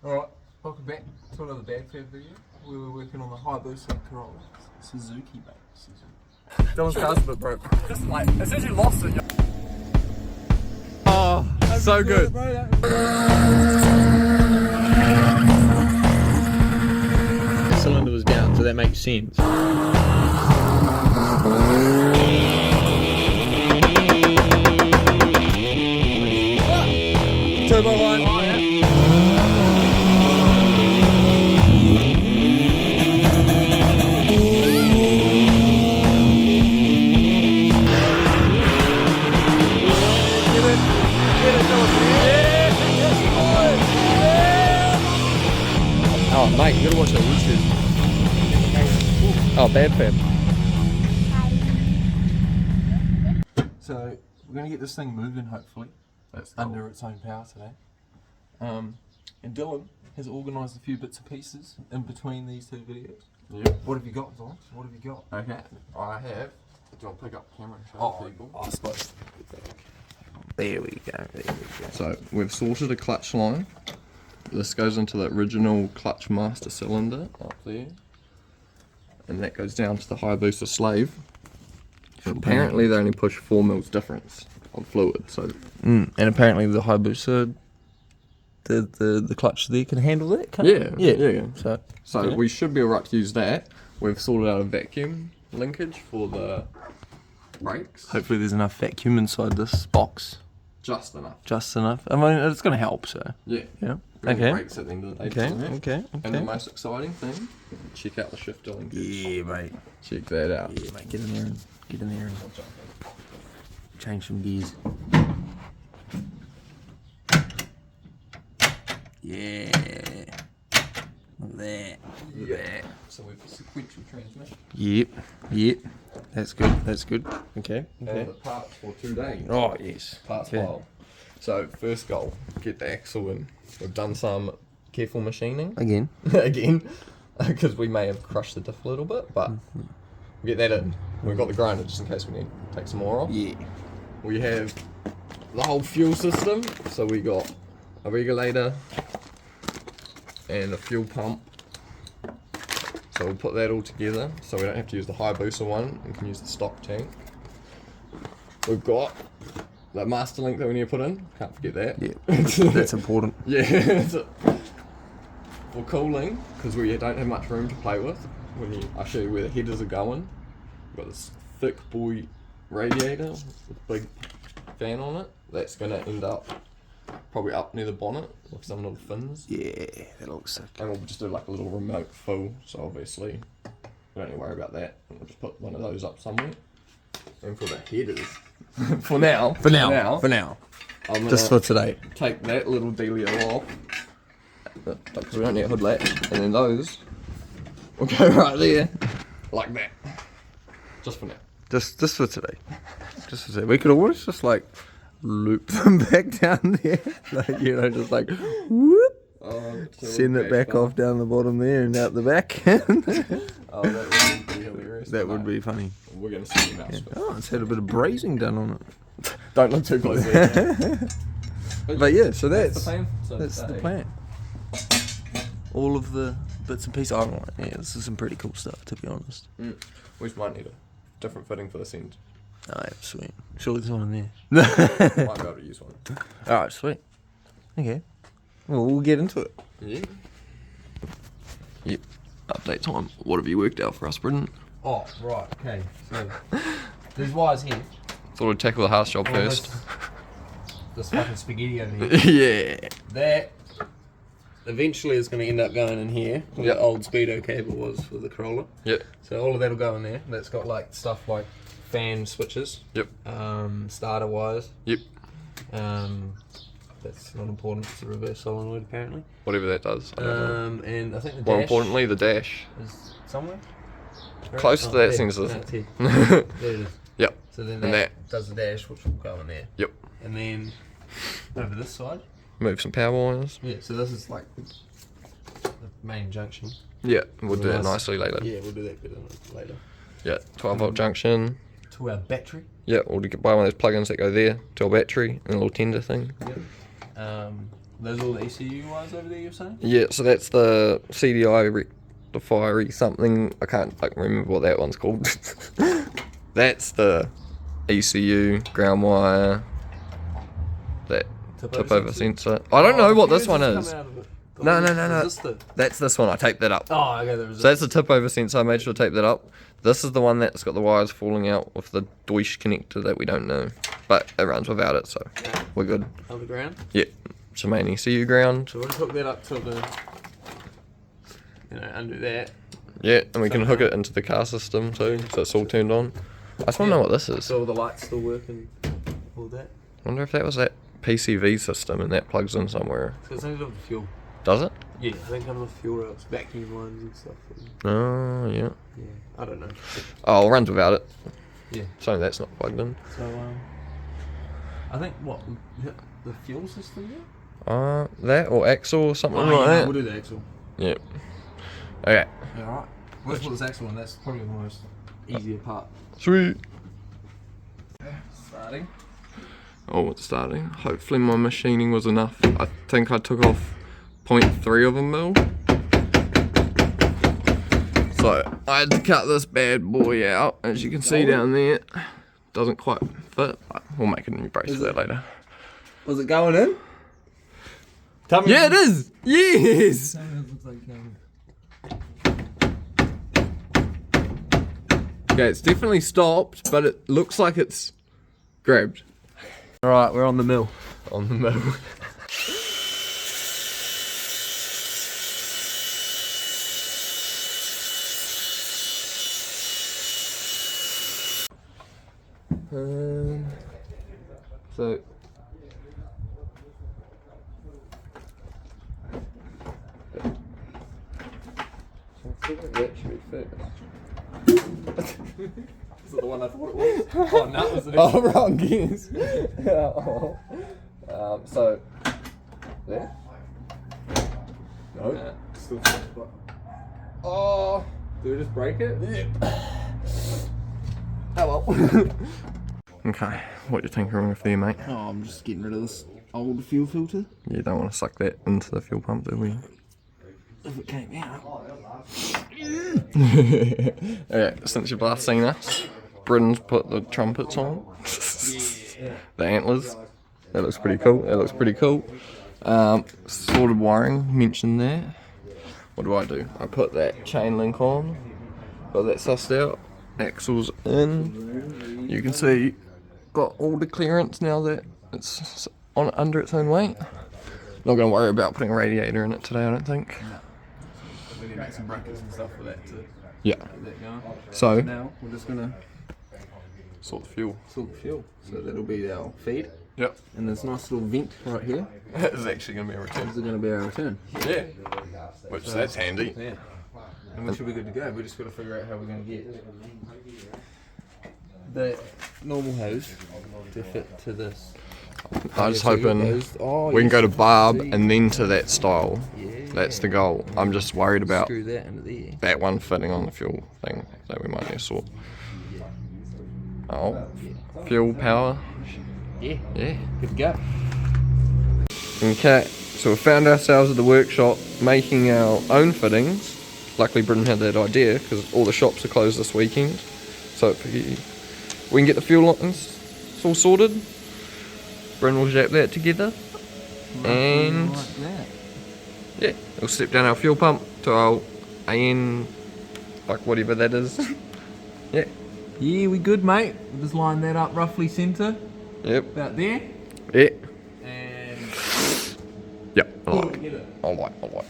Alright, welcome back to another bad fab video. We were working on the Hayabusa Corolla. Suzuki, mate. Suzuki. Dylan's car's a bit broke. Just like, as soon as you lost it, oh, so good. The cylinder was down, so that makes sense. Turbo line. Oh, yeah. Oh mate, you gotta watch that wood. Oh, bad fab. So, we're going to get this thing moving, hopefully. That's under its own power today. And Dylan has organised a few bits and pieces in between these two videos. Yep. What have you got, Dylan? What have you got? Okay, I have. Do you want to pick up the camera and show people? I suppose. There we go, there we go. So, we've sorted a clutch line. This goes into the original clutch master cylinder up there. And that goes down to the Hayabusa slave. Apparently they only push 4 mils difference on fluid, so... And apparently the Hayabusa, the clutch there can handle that, can't it? Yeah. So we should be alright to use that. We've sorted out a vacuum linkage for the brakes. hopefully there's enough vacuum inside this box. Just enough. Just enough. I mean, it's going to help, so. Yeah. Yeah. Bring the Okay. brakes at the end of the day. Okay. And the most exciting thing, check out the shifter linkage. Yeah, mate. Check that out. Yeah, mate. Get in there and change some gears. Yeah. Look at that. Look at that. So we've sequential transmission. Yep. That's good. Okay. And the parts for today. Oh, yes. Parts Okay. file. So first goal, get the axle in. We've done some careful machining Again. again, because we may have crushed the diff a little bit, but we'll get that in. We've got the grinder just in case we need to take some more off. Yeah. We have the whole fuel system. So we got a regulator and a fuel pump. So we'll put that all together so we don't have to use the Hayabusa one and can use the stock tank. We've got that master link that we need to put in. Can't forget that. Yeah. That's important. Yeah. For cooling, because we don't have much room to play with, I'll show you where the headers are going. We've got this thick boy radiator with a big fan on it. That's going to end up probably up near the bonnet with some little fins. Yeah, that looks sick. And we'll just do like a little remote fill, so obviously we don't need to worry about that. We'll just put one of those up somewhere. And for the headers, for now, I'm gonna Just for today. take that little dealio off, because we don't need a hood latch, and then those will go right there, like that. Just for now. Just for today. Just for today. We could always just like loop them back down there. Like, you know, just like whoop. Send it back off down the bottom there and out the back. Oh, that would be hilarious. That would be funny. We're going to see about Oh, it's had a bit of brazing done on it. Don't look too close there. But yeah, so That's the plan. So that's the plan. All of the bits and pieces. Oh, yeah, this is some pretty cool stuff, to be honest. We just might need a different fitting for this end. Oh, yeah, sweet. Surely there's one in there. Might be able to use one. Alright, sweet. Okay. Well, we'll get into it. Yeah. Yep. Update time. What have you worked out for us, Brendan? Oh, right, okay. So, there's wires here. Thought I'd tackle the house job And first. This fucking spaghetti over here. Yeah. That eventually is going to end up going in here, where Yep. the old speedo cable was for the Corolla. Yep. So all of that'll go in there. That's got like stuff like fan switches, Yep. starter wires. Yep. That's not important. It's a reverse solenoid apparently. Whatever that does. I don't know. And I think the More dash importantly, the dash. is somewhere. Close to that there. sensor. No, it's here. There it is. Yep. So then And that does the dash, which will go in there. Yep. And then over this side. Move some power wires. Yeah. So this is like the main junction. Yeah, we'll do that Nice. nicely later. Yeah, we'll do that bit in it later. Yeah, 12 volt junction. To our battery. Yeah, we'll buy one of those plugins that go there to our battery and a little tender thing. Yep. Those are all the ECU wires over there, you're saying? Yeah, so that's the CDI rectifier something. I can't remember what that one's called. That's the ECU, ground wire, that tip over sensor. I don't know what this one is. No. That's this one. I taped that up. Oh, okay. So that's the tip over sensor. I made sure to tape that up. This is the one that's got the wires falling out with the Deutsch connector that we don't know. But it runs without it, so we're good. On the ground? Yeah. It's the main ECU ground. So we'll just hook that up to the, undo that. Yeah, and we can hook it into the car system too, so it's all turned on. I just want to know what this is. So all the lights still work and all that? I wonder if that was that PCV system and that plugs in somewhere. So it's only got the fuel. Does it? Yeah, I think under the fuel rails, vacuum lines and stuff. Oh, yeah. Yeah, I don't know. Oh, it runs without it. Yeah. So that's not plugged in. So, I think, what, the fuel system there? That or axle or something like that. We'll do the axle. Yeah. Okay. Yeah, alright. Let's put this axle in, that's probably the most easier part. Sweet. Starting. Oh, it's starting. Hopefully my machining was enough. I think I took off 0.3 of a mil. So I had to cut this bad boy out. As you can see down there, doesn't quite fit. We'll make a new brace for that later. Was it going in? Yeah, it is. Yes. Okay, it's definitely stopped, but it looks like it's grabbed. Alright, we're on the mill. On the mill. So I think that should be fixed. Is it the one I thought it was? Oh, no, it was the Oh, wrong gears. So there. No. Still Oh. do we just break it? Yeah. Oh well. Okay, what you think wrong with there, mate? Oh, I'm just getting rid of this old fuel filter. You don't want to suck that into the fuel pump, do we? If it came out. Okay, since you've last seen us, Britain's put the trumpets on. The antlers. That looks pretty cool. That looks pretty cool. Sorted wiring mentioned there. What do? I put that chain link on. Got that sussed out. Axles in. You can see, got all the clearance now that it's on under its own weight. Not going to worry about putting a radiator in it today, I don't think. We need to make some brackets and stuff for that to Yeah. get that going. So Now we're just gonna sort the fuel. sort the fuel. So that'll be our feed. Yep. And there's a nice little vent right here. This is actually going to be a return. This is gonna be our return. Yeah. Which that's handy. Yeah. And we should be good to go. We just gotta figure out how we're gonna get the normal hose to fit to this. I'm just So you got hoping those- oh, we can yes, go to barb see. and then to that style. Yeah. That's the goal. I'm just worried about Screw that into there. that one fitting on the fuel thing that we might need to sort. Oh, fuel power. Yeah. Yeah. Good to go. Okay, so we found ourselves at the workshop making our own fittings. Luckily Britain had that idea because all the shops are closed this weekend. So if we can get the fuel lines all sorted. Britain will zap that together. And Like that. yeah, we'll step down our fuel pump to our AN, like whatever that is. Yeah. Yeah, we good, mate. We'll just line that up roughly centre, Yep. about there. Yeah. And Yep. I like.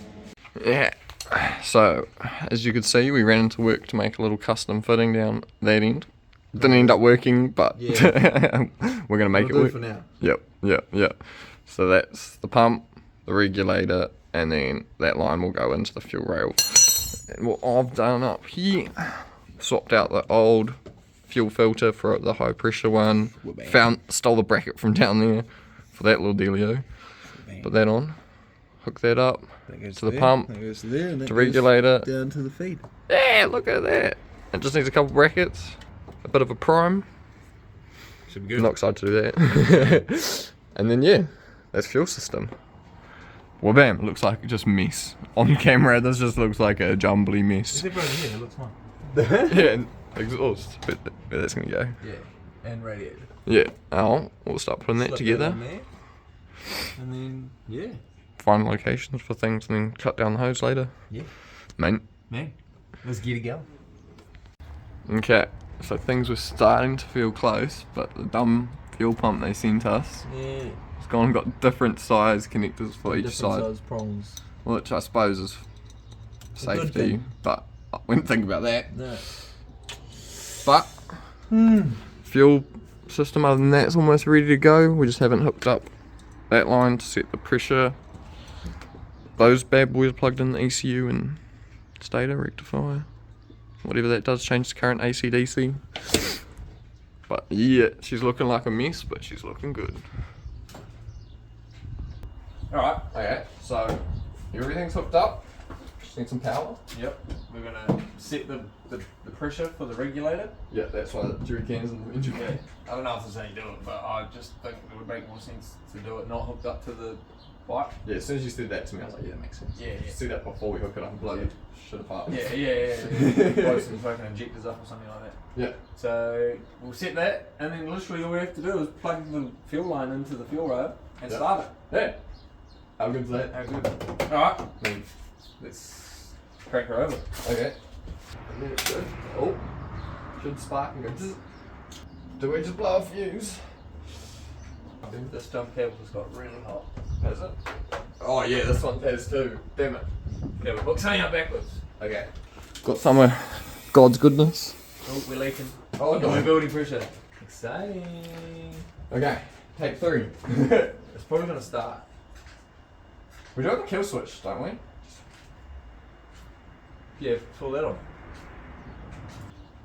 Yeah. So, as you could see, we ran into work to make a little custom fitting down that end. Didn't end up working, but Yeah. we're gonna make we'll it do work. for now. Yep. So that's the pump, the regulator, and then that line will go into the fuel rail. And what I've done up here, swapped out the old fuel filter for the high pressure one. Stole the bracket from down there for that little dealio. Put that on, hook that up to the pump, that goes to there, and that to goes regulator. down to the feed. Yeah, look at that. It just needs a couple brackets, a bit of a prime. Should be good. Not excited to do that. And then yeah, that's fuel system. Well, bam, it looks like just mess. On camera, this just looks like a jumbly mess. Except for over here, it looks fine. Yeah, and exhaust. But where that's gonna go. Yeah, and radiator. Yeah. Oh, we'll start putting that Slip together. in there, and then, yeah. Find locations for things and then cut down the hose later. Yeah. Man. Let's get it going. Okay, so things were starting to feel close, but the dumb fuel pump they sent us, Yeah. it's gone and got different size connectors for each Different side. size prongs. Which I suppose is A good safety, thing. but I wouldn't think about that. No. But fuel system other than that is almost ready to go. We just haven't hooked up that line to set the pressure. Those bad boys are plugged in the ECU and stator rectifier. Whatever that does, change the current AC/DC. But yeah, she's looking like a mess, but she's looking good. Alright, okay, so everything's hooked up. Just need some power. Yep. We're gonna set the pressure for the regulator. Yeah, that's why the jerry cans and the engine. Yeah. I don't know if there's how you do it, but I just think it would make more sense to do it not hooked up to the bike. Yeah, as soon as you said that to me, I was like, yeah, that makes sense. Yeah, yeah. See that before we hook it up and bloody shit apart. Yeah. Blow some fucking injectors up or something like that. Yeah. So we'll set that, and then literally all we have to do is plug the fuel line into the fuel road and Yep. start it. Yeah. How good's that? How good? Alright, let's crack her over. Okay. And then it should. Oh. Should spark and go. Zzz. Do we just blow a fuse? This jump cable just got really hot. Has it? Oh yeah, this one has too. Damn it. Okay, we'll hook something up backwards. Okay. Got somewhere. God's goodness. Oh, we're leaking. Oh no. We're building pressure. Exciting. Okay. Take 3. It's probably gonna start. We do have a kill switch, don't we? Yeah, pull that on.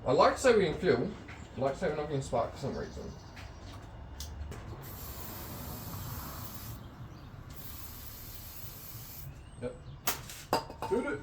I like to say we can fuel. I like to say we're not getting spark for some reason. Yep. Shoot it.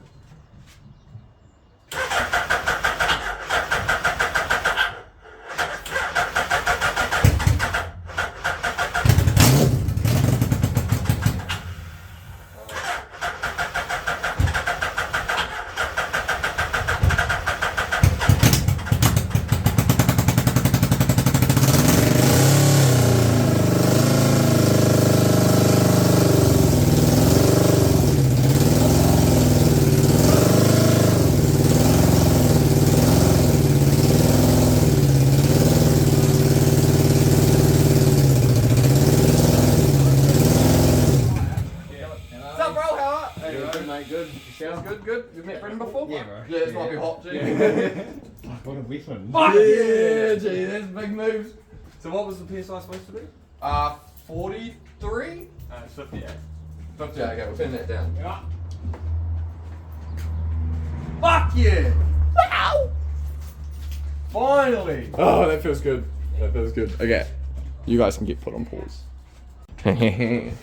Good. You met Brendan before? Yeah, bro. Yeah, this might be hot, G. What a weapon. Yeah, G, that's big moves. So what was the PSI supposed to be? 43? It's 58. 50, okay, we'll pin that down. Yeah. Fuck yeah! Wow! Finally! Oh, that feels good. That feels good. Okay, you guys can get put on pause. Okay,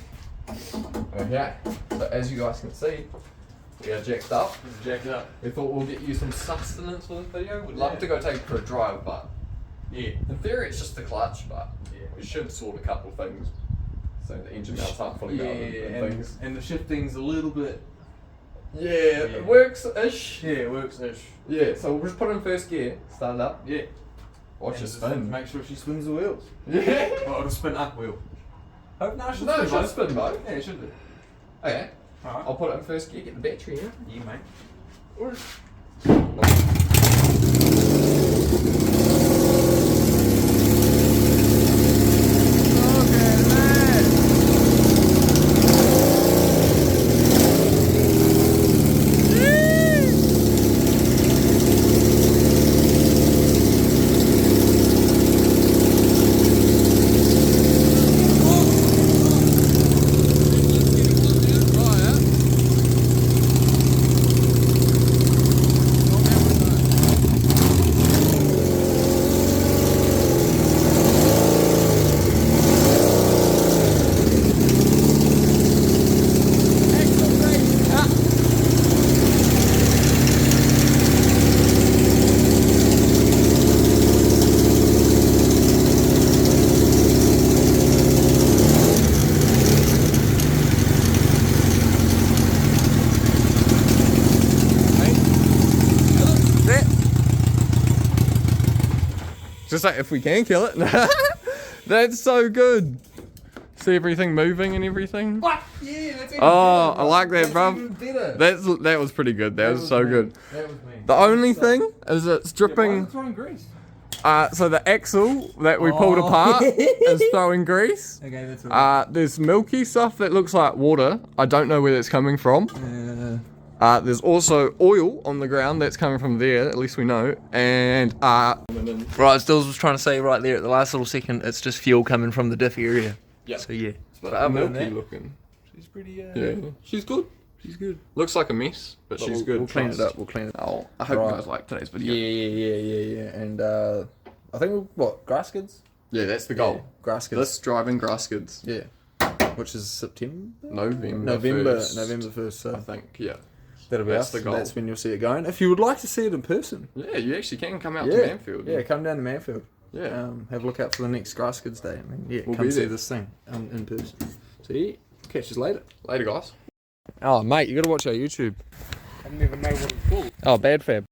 so as you guys can see, we are jacked up. Jack it up. We thought we'll get you some sustenance for this video. We'd love to go take it for a drive, but Yeah. in theory it's just the clutch, but Yeah. we should sort a couple things so the engine mounts aren't fully going and things. And the shifting's a little bit. Yeah, it works-ish. Yeah, it works-ish. Yeah, so we'll just put it in first gear, start it up, Yeah. watch And it just spin. Make sure she spins the wheels. Yeah. Well, it'll spin up wheel. Oh, no, it should No, spin it should both. spin both. Yeah, it should do. Okay, Alright. I'll put it in first gear, get the battery out. Yeah, mate. Or Just like if we can kill it. That's so good. See everything moving and everything. What? Yeah, that's even Oh, better, I like that, that's bruv. even better. That was pretty good. That was so me. good. That was me. The only thing is it's dripping. throwing grease. So the axle that we pulled apart is throwing grease. Okay, that's right. There's milky stuff that looks like water. I don't know where that's coming from. There's also oil on the ground that's coming from there, at least we know. And Right, Stills was trying to say right there at the last little second, it's just fuel coming from the diff area. yeah, So yeah. but other than milky that, looking. she's pretty. Yeah, she's good. She's good. Looks like a mess, but she's we'll, good. We'll clean it up. We'll clean it up. Oh, I hope Right. you guys like today's video. Yeah. And I think what grass skids? Yeah, that's the goal. Grass skids. This driving grass skids. Yeah. Which is September. November 1st, November 1st. So I think. Yeah. that'll be That's us. the goal. That's when you'll see it going. If you would like to see it in person, Yeah, you actually can come out to yeah, Manfield. yeah, come down to Manfield. Yeah. Have a look out for the next grass skids day. I mean, yeah, We'll come be see there. this thing in person. So yeah, catch us later. Later, guys. Oh, mate, you gotta watch our YouTube. I don't even know what it's called. Oh, Bad Fab.